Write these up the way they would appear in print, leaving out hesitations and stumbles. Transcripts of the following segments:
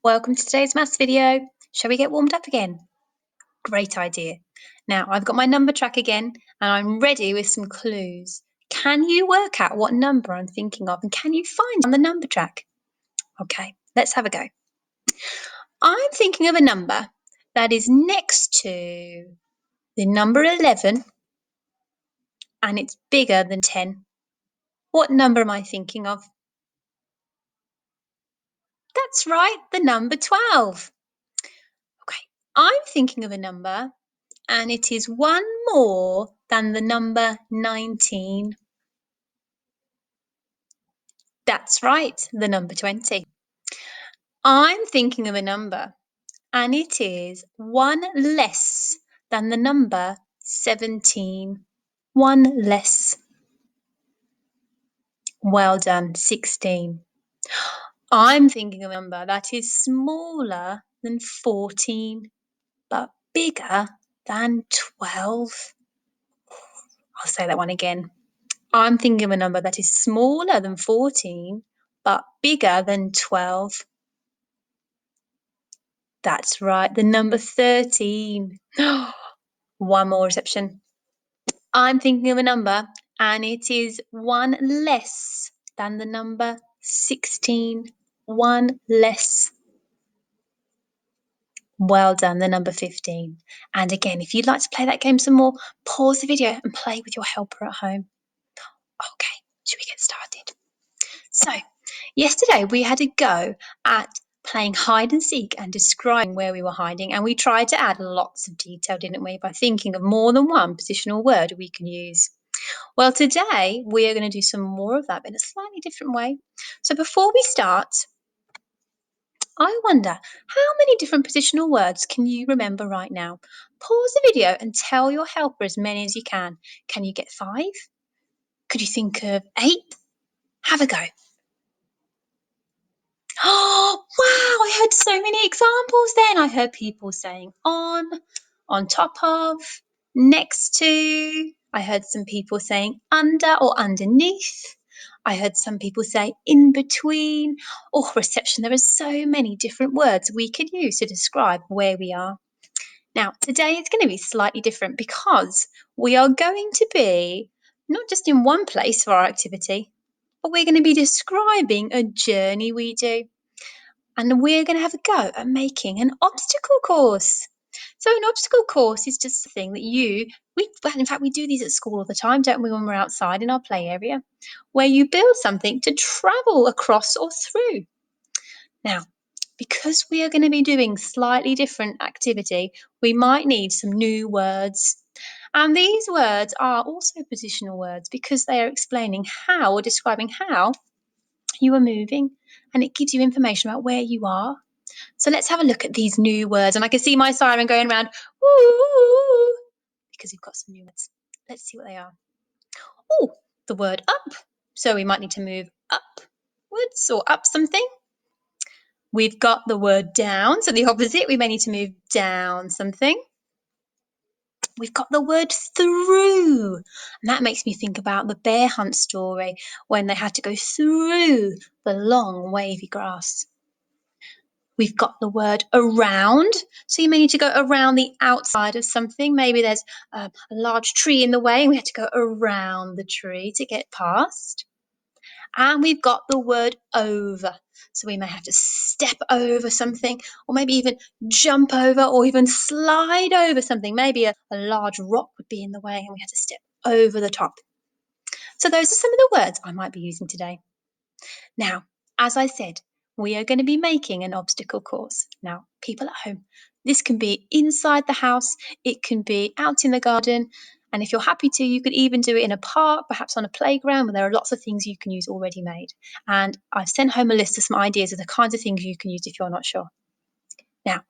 Welcome to today's maths video. Shall we get warmed up again? Great idea. Now I've got my number track again and I'm ready with some clues. Can you work out what number I'm thinking of and can you find on the number track? Okay, let's have a go. I'm thinking of a number that is next to the number 11 and it's bigger than 10. What number am I thinking of? That's right, the number 12. Okay, I'm thinking of a number and it is one more than the number 19. That's right, the number 20. I'm thinking of a number and it is one less than the number 17. One less. Well done, 16. I'm thinking of a number that is smaller than 14 but bigger than 12. I'll say that one again. I'm thinking of a number that is smaller than 14 but bigger than 12. That's right, the number 13. One more reception. I'm thinking of a number and it is one less than the number 16. One less. Well done, the number 15. And again, if you'd like to play that game some more, pause the video and play with your helper at home. Okay, should we get started? So, yesterday we had a go at playing hide and seek and describing where we were hiding, and we tried to add lots of detail, didn't we, by thinking of more than one positional word we can use. Well, today we are going to do some more of that, but in a slightly different way. So before we start, I wonder, how many different positional words can you remember right now? Pause the video and tell your helper as many as you can. Can you get 5? Could you think of 8? Have a go. Oh, wow, I heard so many examples then. I heard people saying on top of, next to. I heard some people saying under or underneath. I heard some people say in between. Oh, reception. There are so many different words we could use to describe where we are. Now, today it's going to be slightly different because we are going to be not just in one place for our activity, but we're going to be describing a journey we do. And we're going to have a go at making an obstacle course. So an obstacle course is just something that in fact, we do these at school all the time, don't we, when we're outside in our play area, where you build something to travel across or through. Now, because we are going to be doing slightly different activity, we might need some new words. And these words are also positional words because they are explaining how or describing how you are moving, and it gives you information about where you are. So let's have a look at these new words. And I can see my siren going around, ooh, because we've got some new words. Let's see what they are. Oh, the word up. So we might need to move upwards or up something. We've got the word down. So the opposite, we may need to move down something. We've got the word through. And that makes me think about the bear hunt story when they had to go through the long wavy grass. We've got the word around. So you may need to go around the outside of something. Maybe there's a large tree in the way and we had to go around the tree to get past. And we've got the word over. So we may have to step over something, or maybe even jump over, or even slide over something. Maybe a large rock would be in the way and we had to step over the top. So those are some of the words I might be using today. Now, as I said, we are going to be making an obstacle course. Now, people at home, this can be inside the house, it can be out in the garden, and if you're happy to, you could even do it in a park, perhaps on a playground, where there are lots of things you can use already made. And I've sent home a list of some ideas of the kinds of things you can use if you're not sure. Now,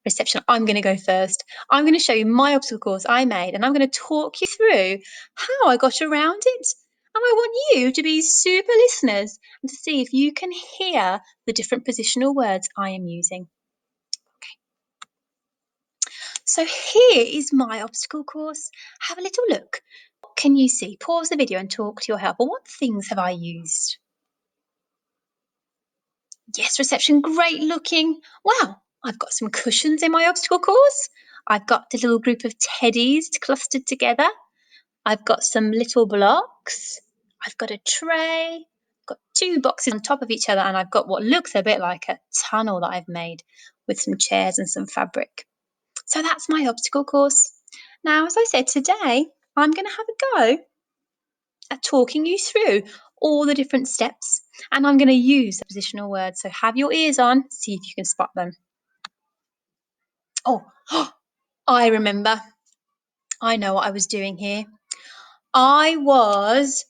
reception, I'm going to go first. I'm going to show you my obstacle course I made, and I'm going to talk you through how I got around it. And I want you to be super listeners and to see if you can hear the different positional words I am using. So here is my obstacle course. Have a little look. What can you see? Pause the video and talk to your helper. What things have I used? Yes, reception, great looking. Wow, I've got some cushions in my obstacle course. I've got a little group of teddies clustered together. I've got some little blocks. I've got a tray. I've got two boxes on top of each other, and I've got what looks a bit like a tunnel that I've made with some chairs and some fabric. So that's my obstacle course. Now, as I said, today I'm going to have a go at talking you through all the different steps, and I'm going to use the positional words. So have your ears on, see if you can spot them. Oh, I remember. I know what I was doing here. I was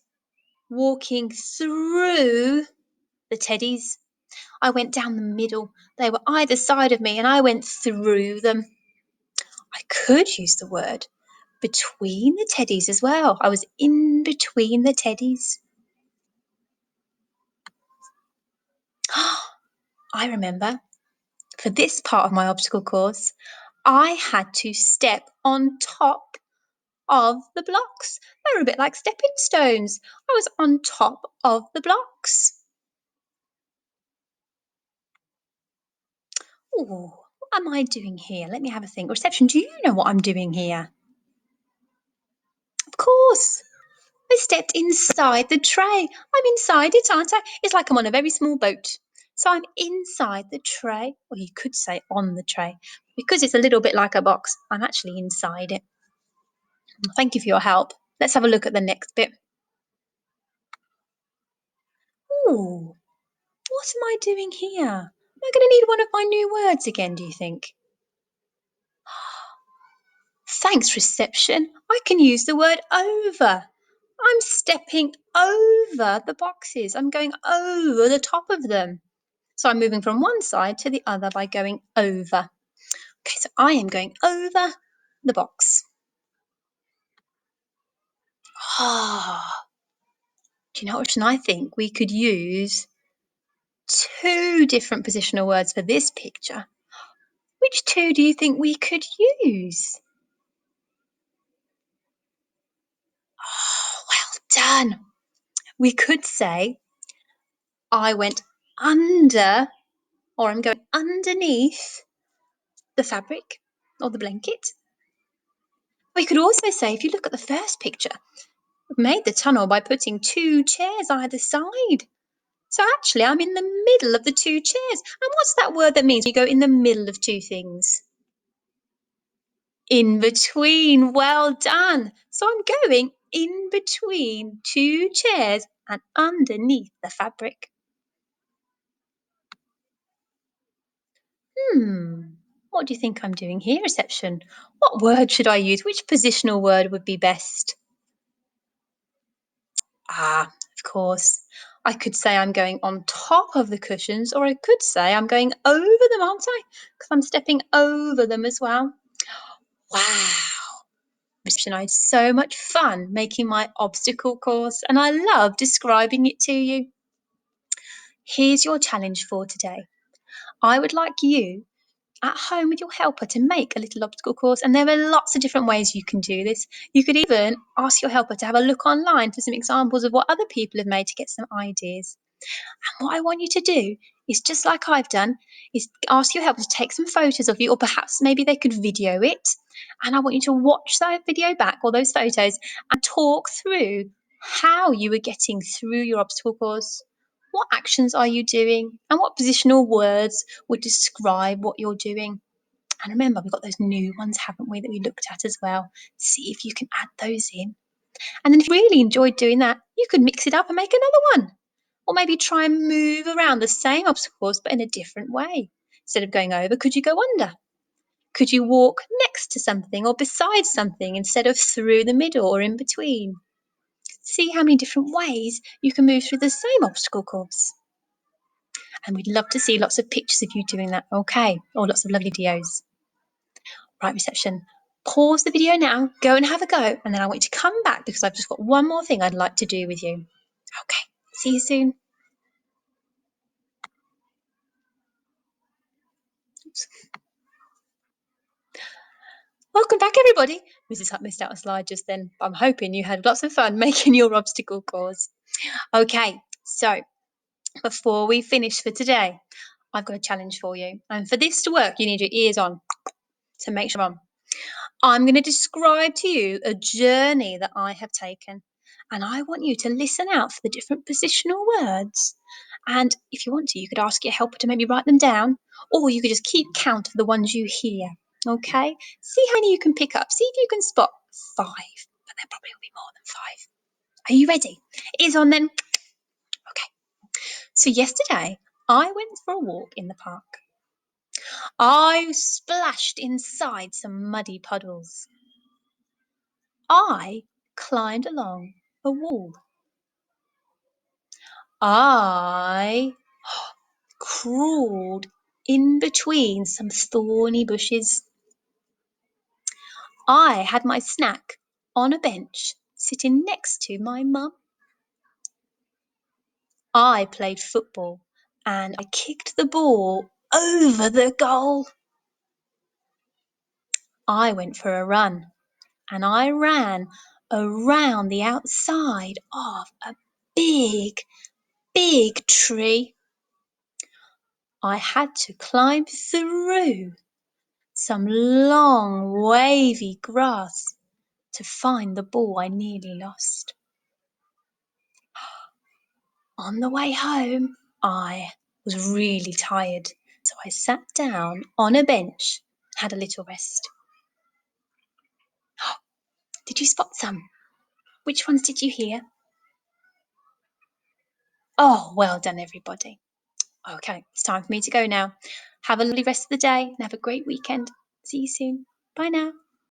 walking through the teddies. I went down the middle. They were either side of me, and I went through them. I could use the word between the teddies as well. I was in between the teddies. I remember. For this part of my obstacle course, I had to step on top of the blocks. They were a bit like stepping stones. I was on top of the blocks. Oh, what am I doing here? Let me have a think. Reception, do you know what I'm doing here? Of course. I stepped inside the tray. I'm inside it, aren't I? It's like I'm on a very small boat. So I'm inside the tray, or you could say on the tray. Because it's a little bit like a box, I'm actually inside it. Thank you for your help. Let's have a look at the next bit. Ooh, what am I doing here? Am I going to need one of my new words again, do you think? Thanks, reception. I can use the word over. I'm stepping over the boxes. I'm going over the top of them. So I'm moving from one side to the other by going over. Okay, so I am going over the box. Ah, do you know what option I think? We could use two different positional words for this picture. Which two do you think we could use? Oh, well done. We could say, I went under, or I'm going underneath the fabric or the blanket. We could also say, if you look at the first picture, we've made the tunnel by putting two chairs either side. So actually, I'm in the middle of the two chairs. And what's that word that means you go in the middle of two things? In between. Well done. So I'm going in between two chairs and underneath the fabric. What do you think I'm doing here, reception? What word should I use? Which positional word would be best? Ah, of course. I could say I'm going on top of the cushions, or I could say I'm going over them, aren't I? Because I'm stepping over them as well. Wow. I had so much fun making my obstacle course, and I love describing it to you. Here's your challenge for today. I would like you at home with your helper to make a little obstacle course, and there are lots of different ways you can do this. You could even ask your helper to have a look online for some examples of what other people have made to get some ideas. And what I want you to do is, just like I've done, is ask your helper to take some photos of you, or perhaps maybe they could video it. And I want you to watch that video back, or those photos, and talk through how you were getting through your obstacle course. What actions are you doing? And what positional words would describe what you're doing? And remember, we've got those new ones, haven't we, that we looked at as well. See if you can add those in. And then if you really enjoyed doing that, you could mix it up and make another one. Or maybe try and move around the same obstacle course but in a different way. Instead of going over, could you go under? Could you walk next to something or beside something instead of through the middle or in between? See how many different ways you can move through the same obstacle course. And we'd love to see lots of pictures of you doing that, okay? Or lots of lovely videos. Right, reception. Pause the video now, go and have a go, and then I want you to come back because I've just got one more thing I'd like to do with you. Okay, see you soon. Oops. Welcome back, everybody. Mrs. Hutt missed out a slide just then. I'm hoping you had lots of fun making your obstacle course. Okay, so before we finish for today, I've got a challenge for you. And for this to work, you need your ears on. So make sure on. I'm going to describe to you a journey that I have taken. And I want you to listen out for the different positional words. And if you want to, you could ask your helper to maybe write them down, or you could just keep count of the ones you hear. Okay? See how many you can pick up. See if you can spot 5. But there probably will be more than 5. Are you ready? Ears on then. Okay. So yesterday, I went for a walk in the park. I splashed inside some muddy puddles. I climbed along a wall. I crawled in between some thorny bushes. I had my snack on a bench sitting next to my mum. I played football and I kicked the ball over the goal. I went for a run and I ran around the outside of a big, big tree. I had to climb through some long, wavy grass to find the ball I nearly lost. On the way home, I was really tired, so I sat down on a bench, had a little rest. Did you spot some? Which ones did you hear? Oh, well done, everybody. Okay, it's time for me to go now. Have a lovely rest of the day and have a great weekend. See you soon. Bye now.